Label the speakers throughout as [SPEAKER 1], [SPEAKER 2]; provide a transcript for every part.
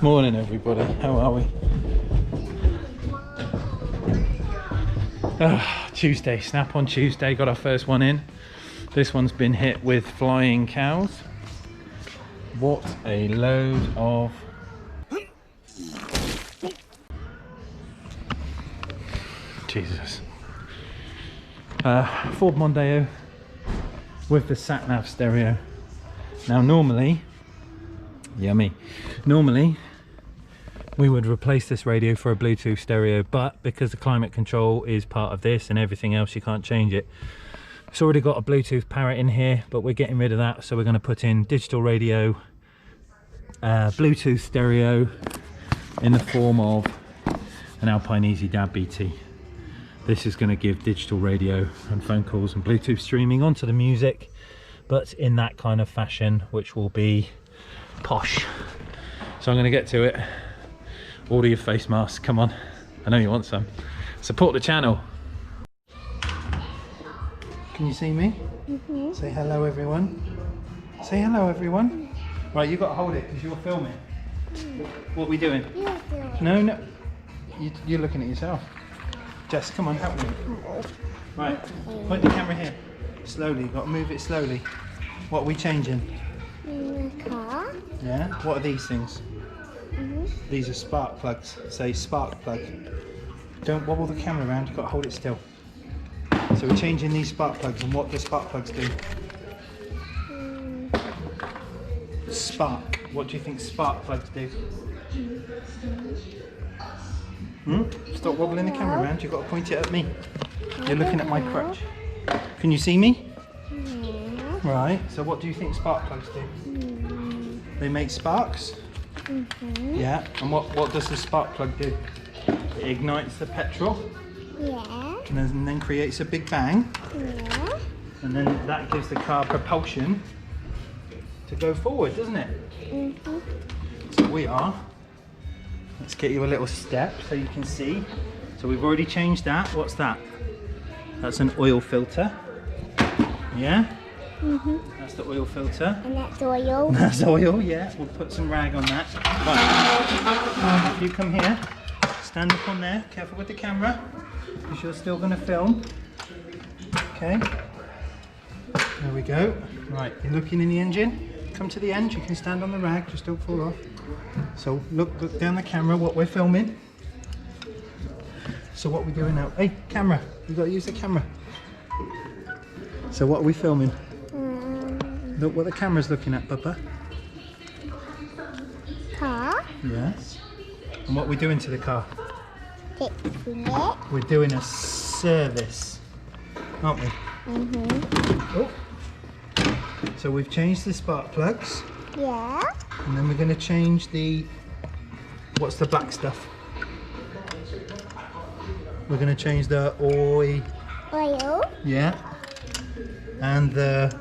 [SPEAKER 1] Morning everybody, how are we? Tuesday, snap on Tuesday, got our first one in. This one's been hit with flying cows. What a load of... Jesus. Ford Mondeo with the sat-nav stereo. Now normally, yummy, normally we would replace this radio for a Bluetooth stereo, but because the climate control is part of this and everything else, you can't change it. It's already got a Bluetooth parrot in here, but we're getting rid of that, so we're going to put in digital radio, Bluetooth stereo in the form of an Alpine Easy DAB BT. This is going to give digital radio and phone calls and Bluetooth streaming onto the music, but in that kind of fashion, which will be posh. So I'm going to get to it. Order your face masks, come on. I know you want some. Support the channel. Can you see me? Mm-hmm. Say hello everyone. Say hello everyone. Right, you've got to hold it because you're filming. What are we doing? No. You're looking at yourself. Jess, come on, help me. Right, point the camera here. Slowly, you've got to move it slowly. What are we changing?
[SPEAKER 2] The car.
[SPEAKER 1] Yeah, what are these things?
[SPEAKER 2] Mm-hmm.
[SPEAKER 1] These are spark plugs. Say spark plug. Don't wobble the camera around, you've got to hold it still. So we're changing these spark plugs, and what do spark plugs do? Spark. What do you think spark plugs do? Stop wobbling the camera around, you've got to point it at me. You're looking at my crutch. Can you see me?
[SPEAKER 2] Yeah.
[SPEAKER 1] Right, so what do you think spark plugs do? They make sparks? Yeah, and what does the spark plug do? It ignites the petrol.
[SPEAKER 2] Yeah.
[SPEAKER 1] And then creates a big bang.
[SPEAKER 2] Yeah.
[SPEAKER 1] And then that gives the car propulsion to go forward, doesn't it? So we are. Let's get you a little step so you can see. So we've already changed that. What's that? That's an oil filter. Yeah? That's the oil filter.
[SPEAKER 2] And that's oil.
[SPEAKER 1] That's oil, yeah. We'll put some rag on that. Right. If you come here, stand up on there. Careful with the camera, because you're still going to film. Okay. There we go. Right, you're looking in the engine. Come to the end. You can stand on the rag. Just don't fall off. So look down the camera. What we're filming. So what we're doing now? Hey, camera. You've got to use the camera. So what are we filming? Look what the camera's looking at, Papa.
[SPEAKER 2] Car.
[SPEAKER 1] Yes. And what are we doing to the car?
[SPEAKER 2] Fixing it.
[SPEAKER 1] We're doing a service, aren't we? Oh. So we've changed the spark plugs.
[SPEAKER 2] Yeah.
[SPEAKER 1] And then we're going to change the... What's the black stuff? We're going to change the oil. Yeah. And the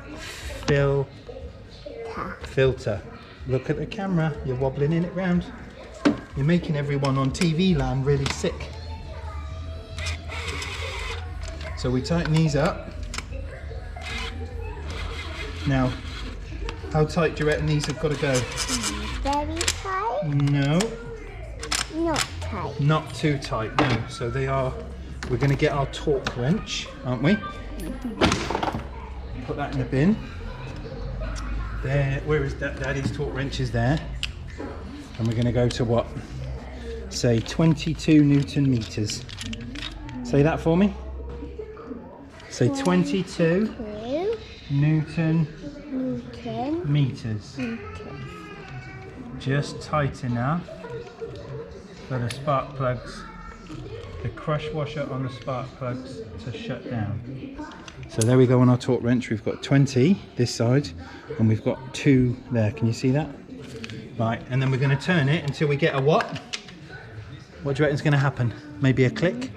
[SPEAKER 1] filter. Look at the camera, you're wobbling in it round. You're making everyone on TV land really sick. So we tighten these up. Now, how tight do you reckon these have got to go?
[SPEAKER 2] Very tight.
[SPEAKER 1] No.
[SPEAKER 2] Not tight.
[SPEAKER 1] Not too tight, no. So they are, we're going to get our torque wrench, aren't we? Put that in the bin. There, where is Daddy's torque wrench is there. And we're going to go to what? Say 22 Newton meters. Say that for me. Say 22 Newton meters. Just tight enough for the spark plugs, the crush washer on the spark plugs to shut down. So there we go on our torque wrench. We've got 20 this side and we've got 2 there. Can you see that? Right, and then we're going to turn it until we get a what? What do you reckon is going to happen? Maybe a click?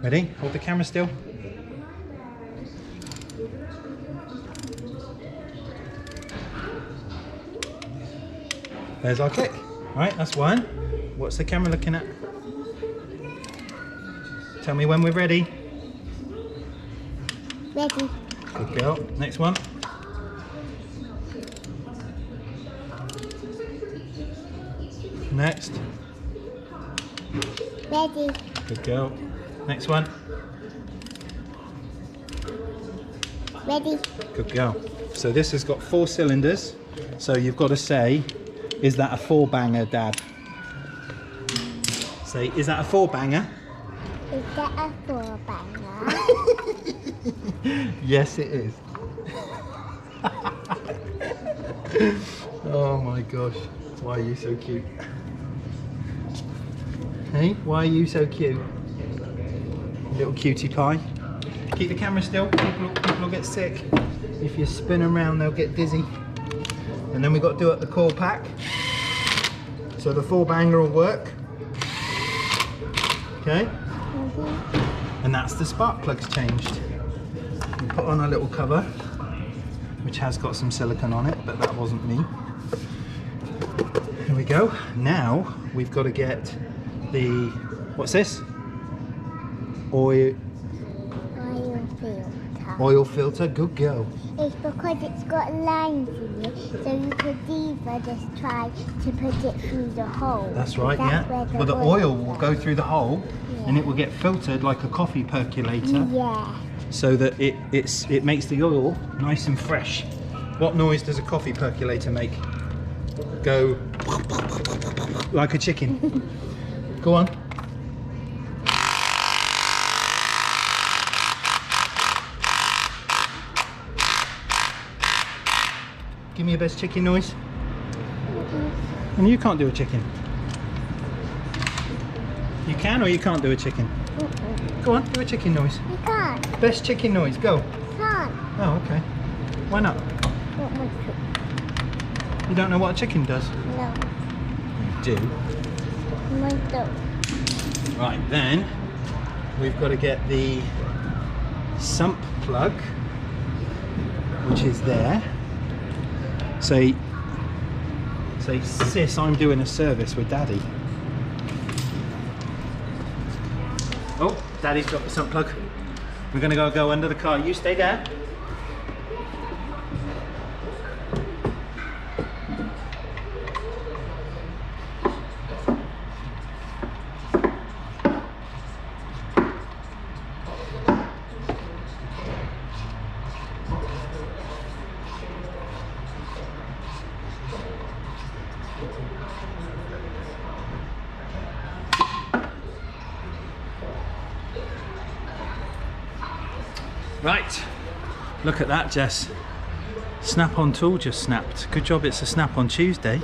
[SPEAKER 1] Ready? Hold the camera still. There's our click. Right, that's one. What's the camera looking at? Tell me when we're ready.
[SPEAKER 2] Ready.
[SPEAKER 1] Good girl. Next one. Next.
[SPEAKER 2] Ready.
[SPEAKER 1] Good girl. Next one.
[SPEAKER 2] Ready.
[SPEAKER 1] Good girl. So this has got 4 cylinders. So you've got to say, is that a 4-banger, Dad? Say, is that a 4-banger?
[SPEAKER 2] Is that a 4-banger?
[SPEAKER 1] Yes, it is. Oh my gosh. Why are you so cute? Hey, why are you so cute? Little cutie pie. Keep the camera still. People will get sick. If you spin around, they'll get dizzy. And then we've got to do up the core pack. So the 4-banger will work. Okay? And that's the spark plugs changed. We put on a little cover, which has got some silicone on it, but that wasn't me. Here we go. Now we've got to get the, what's this? Oil
[SPEAKER 2] filter.
[SPEAKER 1] oil filter. Good girl.
[SPEAKER 2] It's because it's got lines in it, so you could either just try to put it through the hole.
[SPEAKER 1] That's right,
[SPEAKER 2] That's
[SPEAKER 1] yeah.
[SPEAKER 2] where
[SPEAKER 1] Well, the oil will go through the hole, and it will get filtered like a coffee percolator,
[SPEAKER 2] Yeah.
[SPEAKER 1] so that it makes the oil nice and fresh. What noise does a coffee percolator make? Go like a chicken. Go on. Give me your best chicken noise. And you can't do a chicken. You can or you can't do a chicken? Go on, do a chicken noise.
[SPEAKER 2] You can't.
[SPEAKER 1] Best chicken noise, go.
[SPEAKER 2] Can't.
[SPEAKER 1] Oh, okay. Why not?
[SPEAKER 2] Don't want to.
[SPEAKER 1] You don't know what a chicken does?
[SPEAKER 2] No.
[SPEAKER 1] You do.
[SPEAKER 2] I want to.
[SPEAKER 1] Right, then we've got to get the sump plug, which is there. Say, sis, I'm doing a service with Daddy. Oh, Daddy's got the sump plug. We're going to go under the car. You stay there. Right, look at that, Jess. Snap-on tool just snapped. Good job it's a snap-on Tuesday.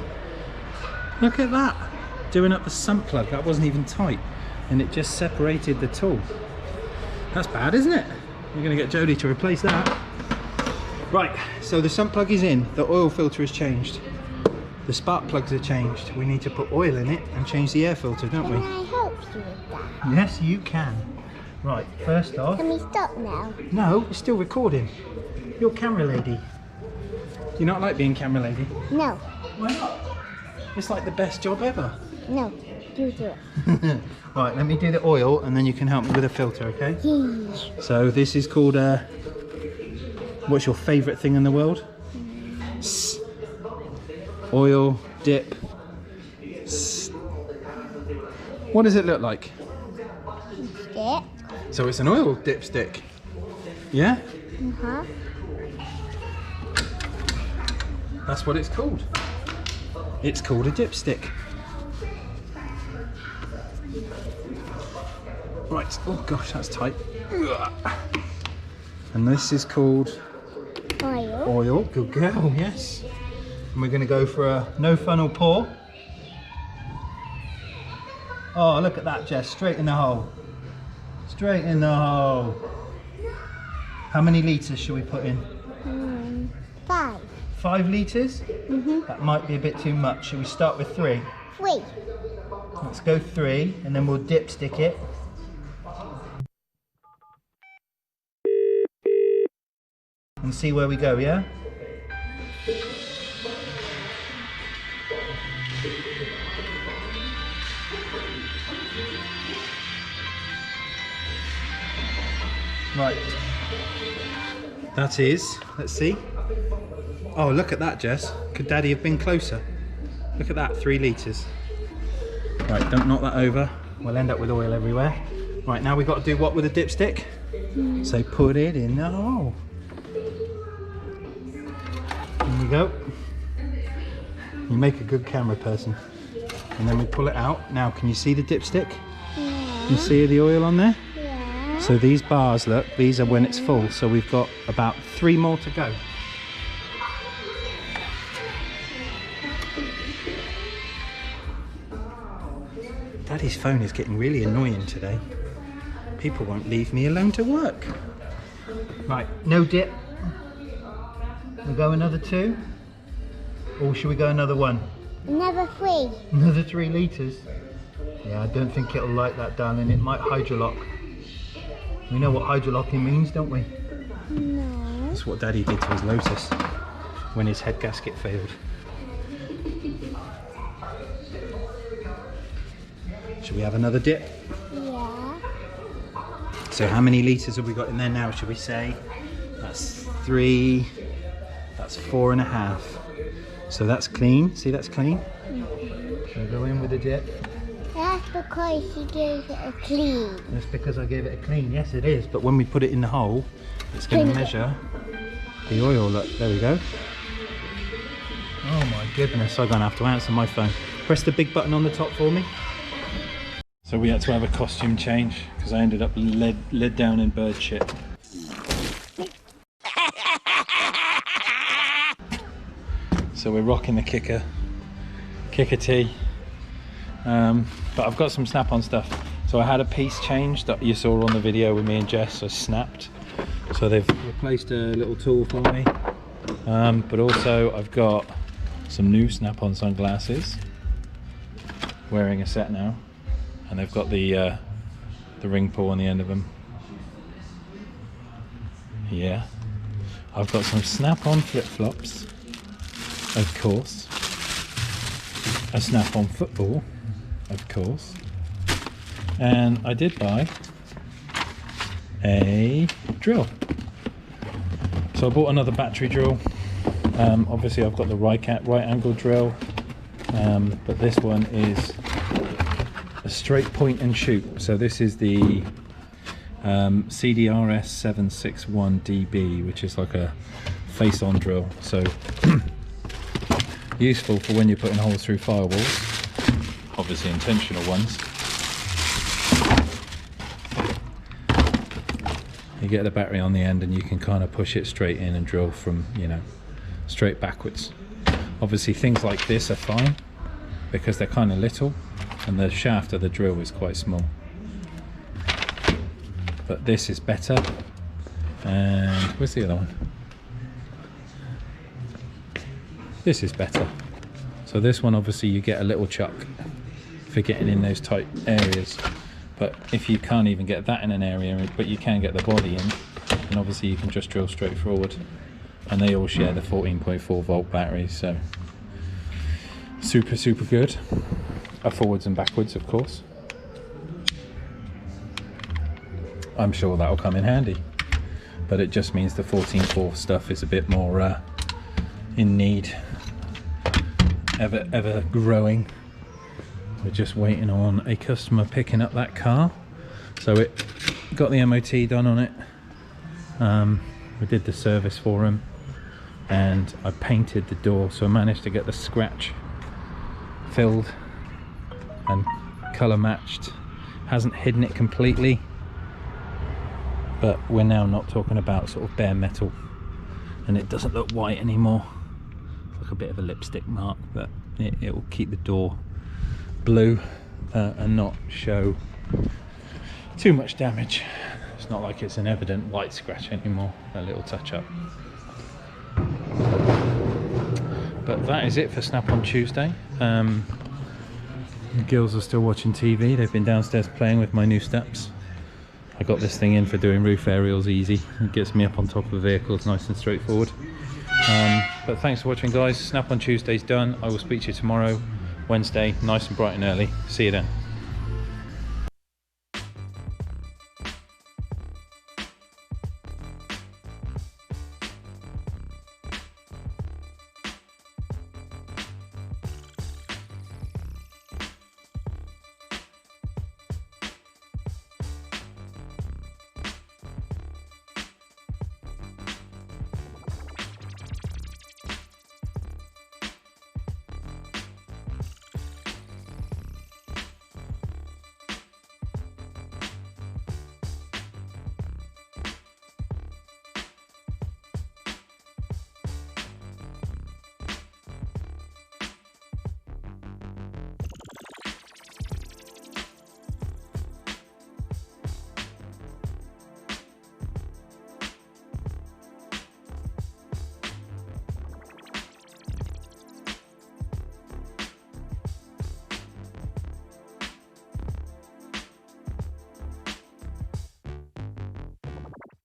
[SPEAKER 1] Look at that. Doing up the sump plug. That wasn't even tight. And it just separated the tool. That's bad, isn't it? You're going to get Jodie to replace that. Right, so the sump plug is in. The oil filter has changed. The spark plugs are changed. We need to put oil in it and change the air filter, don't we?
[SPEAKER 2] Can I help you with that?
[SPEAKER 1] Yes, you can. Right, first off...
[SPEAKER 2] Can we stop now?
[SPEAKER 1] No, it's still recording. You're camera lady. Do you not like being camera lady?
[SPEAKER 2] No.
[SPEAKER 1] Why not? It's like the best job ever.
[SPEAKER 2] No. You do it.
[SPEAKER 1] Right, let me do the oil and then you can help me with a filter, okay?
[SPEAKER 2] Yes.
[SPEAKER 1] So this is called what's your favourite thing in the world? Oil, dip. What does it look like?
[SPEAKER 2] Stick.
[SPEAKER 1] So it's an oil dipstick. Yeah?
[SPEAKER 2] Uh-huh.
[SPEAKER 1] That's what it's called. It's called a dipstick. Right, oh gosh, that's tight. And this is called
[SPEAKER 2] Oil.
[SPEAKER 1] oil. Good girl, yes. And we're going to go for a no funnel pour. Oh, look at that, Jess, straight in the hole. Straight in the hole. How many litres should we put in?
[SPEAKER 2] 5.
[SPEAKER 1] 5 litres? That might be a bit too much. Should we start with 3?
[SPEAKER 2] 3.
[SPEAKER 1] Let's go 3 and then we'll dipstick it. And see where we go, yeah? Right. That is, let's see. Oh, look at that, Jess. Could Daddy have been closer? Look at that, 3 litres. Right, don't knock that over. We'll end up with oil everywhere. Right, now we've got to do what with a dipstick? So put it in the hole. There we go. You make a good camera person. And then we pull it out. Now, can you see the dipstick?
[SPEAKER 2] Yeah.
[SPEAKER 1] You see the oil on there?
[SPEAKER 2] Yeah.
[SPEAKER 1] So these bars, look, these are when it's full. So we've got about 3 more to go. Daddy's phone is getting really annoying today. People won't leave me alone to work. Right, no dip. We'll go another 2. Or should we go another 1?
[SPEAKER 2] Another 3.
[SPEAKER 1] Another 3 litres. Yeah, I don't think it'll like that, darling. It might hydrolock. We know what hydrolocking means, don't we?
[SPEAKER 2] No.
[SPEAKER 1] That's what Daddy did to his Lotus when his head gasket failed. Should we have another dip?
[SPEAKER 2] Yeah.
[SPEAKER 1] So how many litres have we got in there now, should we say? That's 3, that's 4.5. So that's clean, see that's clean? So go in with the dip.
[SPEAKER 2] That's because you gave it a clean.
[SPEAKER 1] That's because I gave it a clean, yes it is. But when we put it in the hole, it's going to measure the oil, look, there we go. Oh my goodness, I'm going to have to answer my phone. Press the big button on the top for me. So we had to have a costume change because I ended up led down in bird shit. So we're rocking the kicker tee, but I've got some snap-on stuff. So I had a piece change that you saw on the video with me and Jess. I snapped, so they've replaced a little tool for me, but also I've got some new snap-on sunglasses, wearing a set now. And they've got the ring pull on the end of them. Yeah. I've got some snap-on flip-flops, of course. A snap-on football, of course. And I did buy a drill. So I bought another battery drill. Obviously I've got the right angle drill, but this one is a straight point and shoot. So this is the CDRS 761DB, which is like a face-on drill. So useful for when you're putting holes through firewalls, obviously intentional ones. You get the battery on the end and you can kind of push it straight in and drill from, you know, straight backwards. Obviously things like this are fine because they're kind of little and the shaft of the drill is quite small, but this is better. And where's the other one? This is better. So this one, obviously you get a little chuck for getting in those tight areas, but if you can't even get that in an area, but you can get the body in, then obviously you can just drill straight forward. And they all share the 14.4 volt batteries, so super good. Forwards and backwards, of course. I'm sure that'll come in handy, but it just means the 14.4 stuff is a bit more in need, ever growing. We're just waiting on a customer picking up that car, so it got the MOT done on it. We did the service for him, and I painted the door, so I managed to get the scratch filled and colour matched. Hasn't hidden it completely, but we're now not talking about sort of bare metal, and it doesn't look white anymore. It's like a bit of a lipstick mark, but it will keep the door blue and not show too much damage. It's not like it's an evident white scratch anymore, a little touch up. But that is it for Snap on Tuesday. The girls are still watching TV. They've been downstairs playing with my new steps. I got this thing in for doing roof aerials easy. It gets me up on top of the vehicles nice and straightforward. But thanks for watching, guys. Snap on Tuesday's done. I will speak to you tomorrow, Wednesday, nice and bright and early. See you then.